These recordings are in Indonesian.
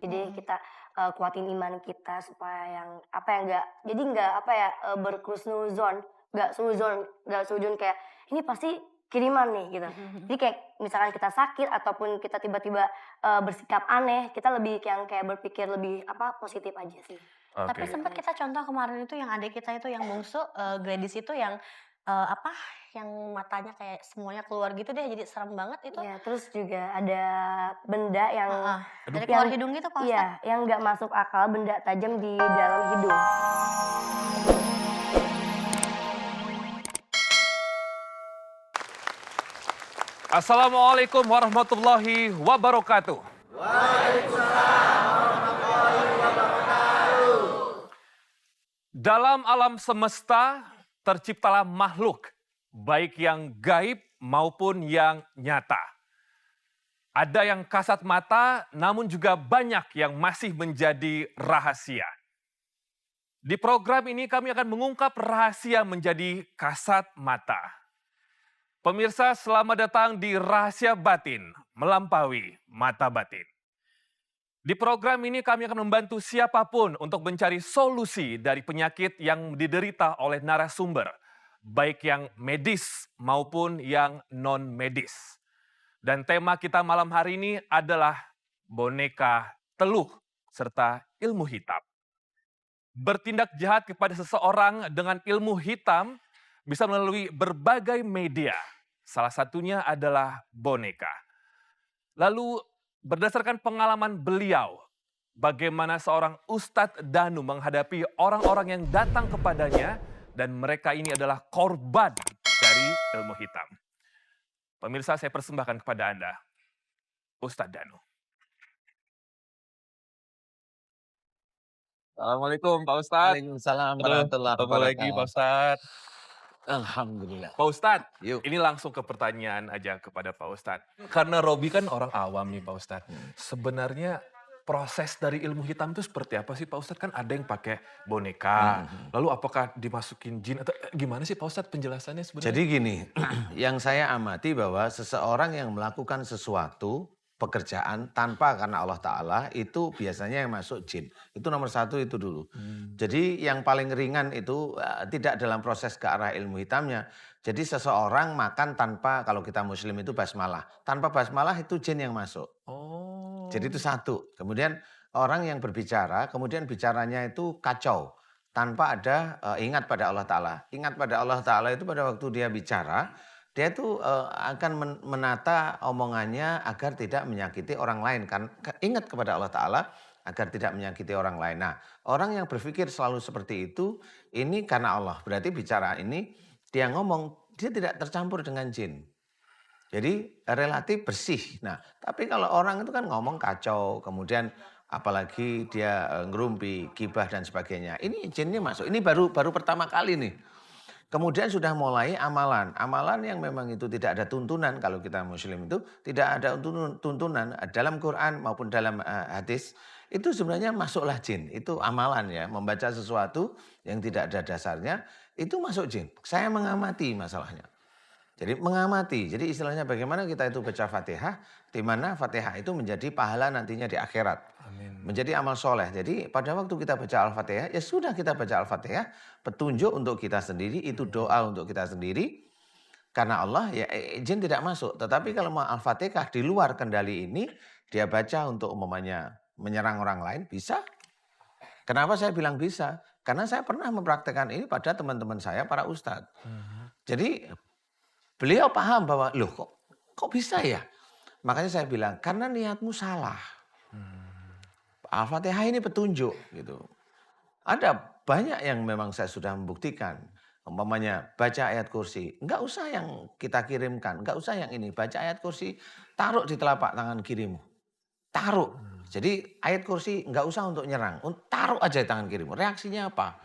Jadi Mhm. kita, kuatin iman kita supaya yang apa ya, nggak apa ya, berhusnuzon, nggak suudzon kayak, "Ini pasti kiriman nih," gitu. Mhm mhm. Jadi kayak misalkan kita sakit ataupun kita tiba-tiba, bersikap aneh, kita lebih yang kayak berpikir lebih apa, positif aja sih. Tapi Oke. sempat kita contoh kemarin itu yang adik kita itu yang bungsu, Gladys itu yang, apa, yang matanya kayak semuanya keluar gitu deh, jadi serem banget itu. Iya, terus juga ada benda yang Heeh, Aduh, dari yang keluar hidung gitu Pak Ustadz. iya, yang nggak masuk akal, benda tajam di dalam hidung. Assalamualaikum warahmatullahi wabarakatuh. Dalam alam semesta terciptalah makhluk, baik yang gaib maupun yang nyata. Ada yang kasat mata, namun juga banyak yang masih menjadi rahasia. Di program ini kami akan mengungkap rahasia menjadi kasat mata. Pemirsa, selamat datang di Rahasia Batin, melampaui mata batin. Di program ini kami akan membantu siapapun untuk mencari solusi dari penyakit yang diderita oleh narasumber, baik yang medis maupun yang non-medis. Dan tema kita malam hari ini adalah boneka teluh serta ilmu hitam. Bertindak jahat kepada seseorang dengan ilmu hitam bisa melalui berbagai media. Salah satunya adalah boneka. Lalu berdasarkan pengalaman beliau, bagaimana seorang Ustadz Danu menghadapi orang-orang yang datang kepadanya dan mereka ini adalah korban dari ilmu hitam. Pemirsa, saya persembahkan kepada Anda, Ustadz Danu. Assalamualaikum Pak Ustadz. Waalaikumsalam Aduh, warahmatullahi ketemu lagi Pak wabarakatuh. Ustadz. Alhamdulillah. Pak Ustadz, Yuk. ini langsung ke pertanyaan aja kepada Pak Ustadz. Karena Robi kan orang awam nih Pak Ustadz. Sebenarnya proses dari ilmu hitam itu seperti apa sih Pak Ustadz? Kan ada yang pakai boneka, lalu apakah dimasukin jin atau gimana sih Pak Ustadz penjelasannya sebenarnya? Jadi gini, yang saya amati bahwa seseorang yang melakukan sesuatu pekerjaan tanpa karena Allah Ta'ala itu biasanya yang masuk jin. Itu nomor satu itu dulu. Jadi yang paling ringan itu tidak dalam proses ke arah ilmu hitamnya. Jadi seseorang makan tanpa, kalau kita muslim itu basmalah. Tanpa basmalah itu jin yang masuk. Oh. Jadi itu satu. Kemudian orang yang berbicara, kemudian bicaranya itu kacau. Tanpa ada ingat pada Allah Ta'ala. Ingat pada Allah Ta'ala itu pada waktu dia bicara, dia itu akan menata omongannya agar tidak menyakiti orang lain. Kan ingat kepada Allah Ta'ala agar tidak menyakiti orang lain. Nah, orang yang berpikir selalu seperti itu, ini karena Allah. Berarti bicara ini, dia ngomong, dia tidak tercampur dengan jin. Jadi relatif bersih. Nah, tapi kalau orang itu kan ngomong kacau, kemudian apalagi dia ngerumpi, gibah dan sebagainya. Ini jinnya masuk. Ini baru pertama kali nih. Kemudian sudah mulai amalan. Amalan yang memang itu tidak ada tuntunan. Kalau kita muslim itu tidak ada tuntunan dalam Quran maupun dalam hadis. Itu sebenarnya masuklah jin. Itu amalan ya. Membaca sesuatu yang tidak ada dasarnya. Itu masuk jin. Saya mengamati masalahnya. Jadi mengamati. Jadi istilahnya bagaimana kita itu baca Fatihah. Di mana Fatihah itu menjadi pahala nantinya di akhirat. Amin. Menjadi amal soleh. Jadi pada waktu kita baca Al-Fatihah, ya sudah kita baca Al-Fatihah, petunjuk untuk kita sendiri, itu doa untuk kita sendiri. Karena Allah, ya jin tidak masuk. Tetapi kalau mau Al-Fatihah di luar kendali ini, dia baca untuk umpamanya menyerang orang lain, bisa. Kenapa saya bilang bisa? Karena saya pernah mempraktekkan ini pada teman-teman saya, para ustadz. Jadi beliau paham bahwa, loh kok bisa ya? Makanya saya bilang, karena niatmu salah. Al-Fatihah ini petunjuk gitu. Ada banyak yang memang saya sudah membuktikan. Umpamanya baca ayat kursi. Enggak usah yang kita kirimkan. Enggak usah yang ini. Baca ayat kursi. Taruh di telapak tangan kirimu. Taruh. Jadi ayat kursi enggak usah untuk nyerang. Taruh aja di tangan kirimu. Reaksinya apa?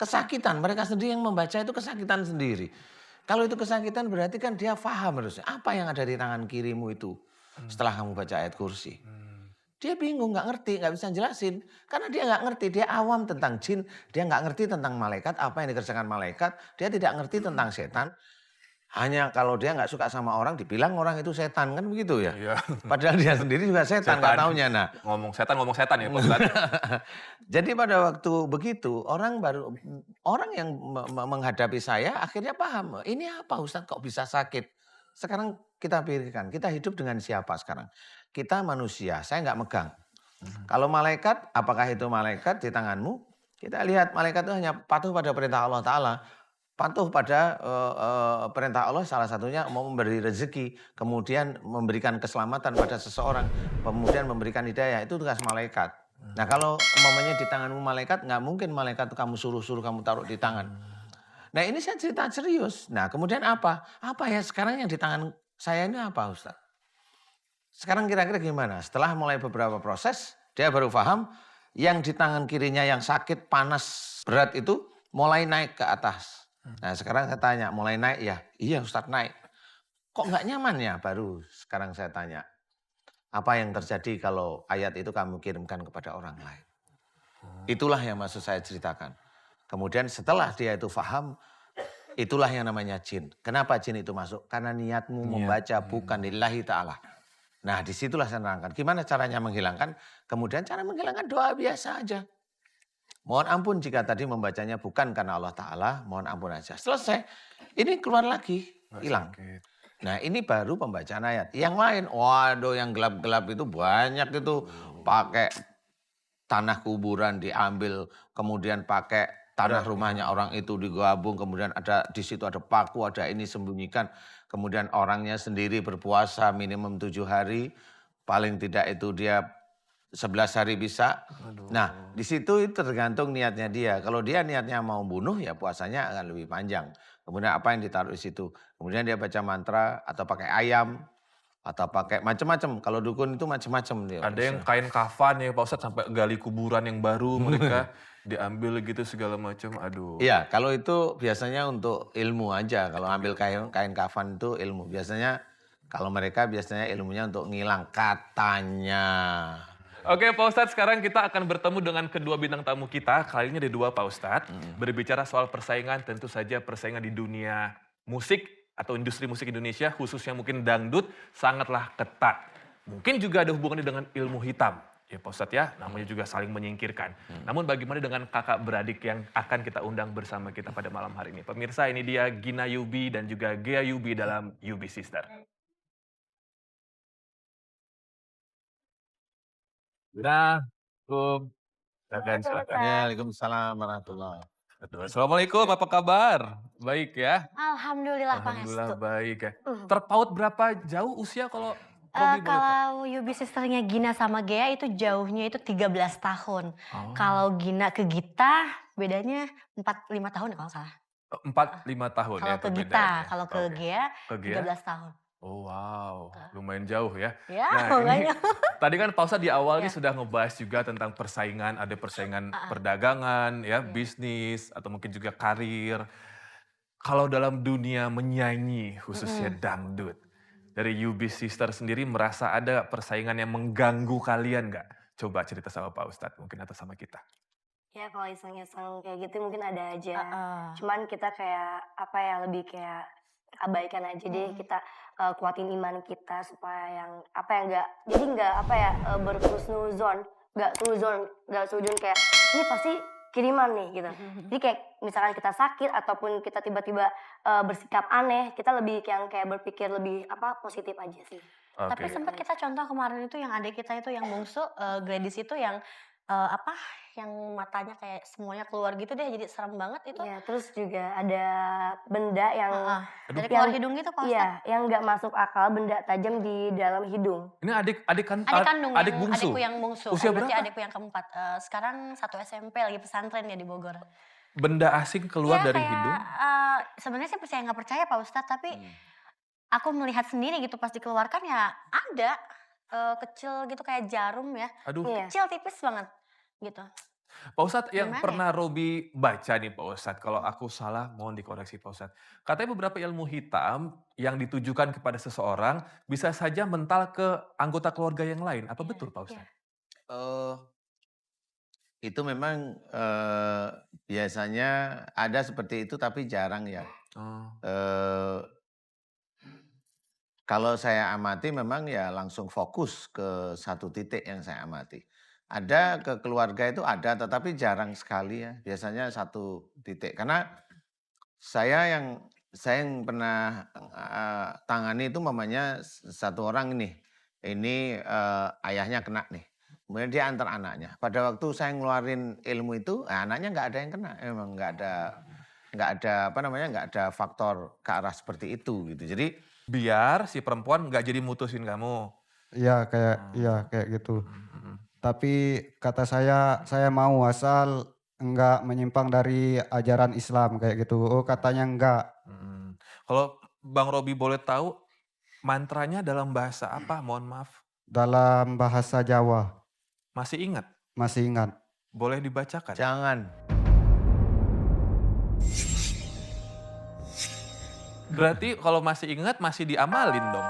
Kesakitan. Mereka sendiri yang membaca itu kesakitan sendiri. Kalau itu kesakitan berarti kan dia paham harusnya. Apa yang ada di tangan kirimu itu setelah kamu baca ayat kursi. Dia bingung, nggak ngerti, nggak bisa jelasin. Karena dia nggak ngerti, dia awam tentang jin. Dia nggak ngerti tentang malaikat, apa yang dikerjakan malaikat. Dia tidak ngerti tentang setan. Hanya kalau dia nggak suka sama orang dibilang orang itu setan, kan begitu ya? Iya. Padahal dia sendiri juga setan, nggak Setan. taunya. Nah, Ngomong setan ya Pak Ustadz. jadi pada waktu begitu orang yang menghadapi saya akhirnya paham, ini apa Ustadz kok bisa sakit? Sekarang kita pikirkan, kita hidup dengan siapa sekarang? Kita manusia, saya nggak megang. Kalau malaikat, apakah itu malaikat di tanganmu? Kita lihat malaikat itu hanya patuh pada perintah Allah Ta'ala. Patuh pada perintah Allah salah satunya mau memberi rezeki, kemudian memberikan keselamatan pada seseorang, kemudian memberikan hidayah, itu tugas malaikat. Nah kalau umpamanya di tanganmu malaikat, nggak mungkin malaikat itu kamu suruh-suruh kamu taruh di tangan. Nah ini saya cerita serius. Nah kemudian apa? Apa ya sekarang yang di tangan saya ini apa Ustaz? Sekarang kira-kira gimana? Setelah mulai beberapa proses, dia baru paham yang di tangan kirinya yang sakit, panas, berat itu mulai naik ke atas. Nah sekarang saya tanya, mulai naik ya? Iya Ustaz naik. Kok nggak nyaman ya? Baru sekarang saya tanya. Apa yang terjadi kalau ayat itu kamu kirimkan kepada orang lain? Itulah yang maksud saya ceritakan. Kemudian setelah dia itu paham, itulah yang namanya jin. Kenapa jin itu masuk? Karena niatmu membaca bukan lillahi ta'ala. Nah disitulah saya nerangkan. Gimana caranya menghilangkan? Kemudian cara menghilangkan doa biasa aja. Mohon ampun jika tadi membacanya bukan karena Allah Ta'ala, mohon ampun aja. Selesai. Ini keluar lagi, hilang. Nah ini baru pembacaan ayat. Yang lain, waduh yang gelap-gelap itu banyak itu. Pakai tanah kuburan diambil, kemudian pakai tanah rumahnya orang itu digabung, kemudian ada di situ ada paku, ada ini sembunyikan. Kemudian orangnya sendiri berpuasa minimum 7 hari, paling tidak itu dia 11 hari bisa. Nah, di situ itu tergantung niatnya dia. Kalau dia niatnya mau bunuh ya puasanya akan lebih panjang. Kemudian apa yang ditaruh di situ? Kemudian dia baca mantra atau pakai ayam atau pakai macam-macam. Kalau dukun itu macam-macam dia. Ada yang kain kafan ya Pak Ustadz sampai gali kuburan yang baru mereka diambil gitu segala macam. Aduh. Iya, kalau itu biasanya untuk ilmu aja. Kalau ambil kain kafan itu ilmu. Biasanya kalau mereka biasanya ilmunya untuk ngilang katanya. Oke Pak Ustadz, sekarang kita akan bertemu dengan kedua bintang tamu kita. Kali ini ada dua Pak Ustadz. Berbicara soal persaingan, tentu saja persaingan di dunia musik atau industri musik Indonesia, khususnya mungkin dangdut, sangatlah ketat. Mungkin juga ada hubungannya dengan ilmu hitam. Ya Pak Ustadz ya, namanya juga saling menyingkirkan. Namun bagaimana dengan kakak beradik yang akan kita undang bersama kita pada malam hari ini? Pemirsa, ini dia Gina Yubi dan juga Gea Yubi dalam Yubi Sister. Assalamualaikum. Silakan. Waalaikumsalam warahmatullahi. Assalamualaikum, apa kabar? Baik ya? Alhamdulillah Alhamdulillah Pangestu. baik ya. Terpaut berapa jauh usia kalau Robi boleh tahu? Kalau Yubi sisternya Gina sama Gea itu jauhnya itu 13 tahun. Oh. Kalau Gina ke Gita bedanya 4-5 tahun kalau nggak salah. 4-5 tahun ya Kalau ke Gita, perbedaannya. kalau ke Oke. Gea Ke Gea? 13 tahun. Oh wow, lumayan jauh ya. Ya, Nah, ini makanya. tadi kan Pak Ustadz di awalnya Ya. sudah ngebahas juga tentang persaingan, ada persaingan perdagangan, ya, bisnis, atau mungkin juga karir. Kalau dalam dunia menyanyi, khususnya dangdut, dari Yubi Sister sendiri merasa ada persaingan yang mengganggu kalian nggak? Coba cerita sama Pak Ustadz mungkin atau sama kita. Ya kalau iseng-iseng kayak gitu mungkin ada aja. Heeh. Cuman kita kayak apa ya lebih kayak abaikan aja deh, kita kuatin iman kita supaya yang apa ya enggak jadi enggak apa ya berhusnuzon, enggak suzon kayak ini pasti kiriman nih gitu. Jadi kayak misalkan kita sakit ataupun kita tiba-tiba bersikap aneh, kita lebih kayak berpikir lebih apa positif aja sih. Tapi sempat kita contoh kemarin itu yang adik kita itu yang bungsu, Gladys itu yang yang matanya kayak semuanya keluar gitu deh, jadi serem banget itu. Iya, terus juga ada benda yang Dari keluar hidung gitu Pak Ustadz. iya, yang nggak masuk akal, benda tajam di dalam hidung. Ini adik Adik kandung adik yang bungsu. adikku yang bungsu. Usia Berarti berapa? adikku yang keempat. Sekarang 1 SMP lagi pesantren ya di Bogor. Benda asing keluar Ya, dari kayak, hidung? sebenarnya sih percaya nggak percaya Pak Ustadz, tapi aku melihat sendiri gitu pas dikeluarkan ya ada kecil gitu kayak jarum ya. Aduh. Iya. Kecil tipis banget gitu. Pak Ustadz, yang Gimana pernah Robi baca nih Pak Ustadz, kalau aku salah mohon dikoreksi Pak Ustadz. Katanya beberapa ilmu hitam yang ditujukan kepada seseorang bisa saja mental ke anggota keluarga yang lain. Apa betul Pak Ustadz? Itu memang biasanya ada seperti itu tapi jarang ya. Oh. Kalau saya amati memang ya langsung fokus ke satu titik yang saya amati. Ada ke keluarga itu ada, tetapi jarang sekali ya. Biasanya satu titik. Karena saya yang pernah tangani itu mamanya satu orang ini ayahnya kena nih. Kemudian dia antar anaknya. Pada waktu saya ngeluarin ilmu itu, anaknya nggak ada yang kena. Emang nggak ada apa namanya nggak ada faktor ke arah seperti itu gitu. Jadi Biar si perempuan nggak jadi mutusin kamu. Iya kayak gitu. Mhm. Tapi kata saya mau asal enggak menyimpang dari ajaran Islam kayak gitu. Oh katanya enggak, Mhm. Kalau Bang Robi boleh tahu, mantranya dalam bahasa apa? Mohon maaf. dalam bahasa Jawa, Masih ingat? masih ingat. Boleh dibacakan? jangan. Berarti kalau masih ingat, masih diamalin dong?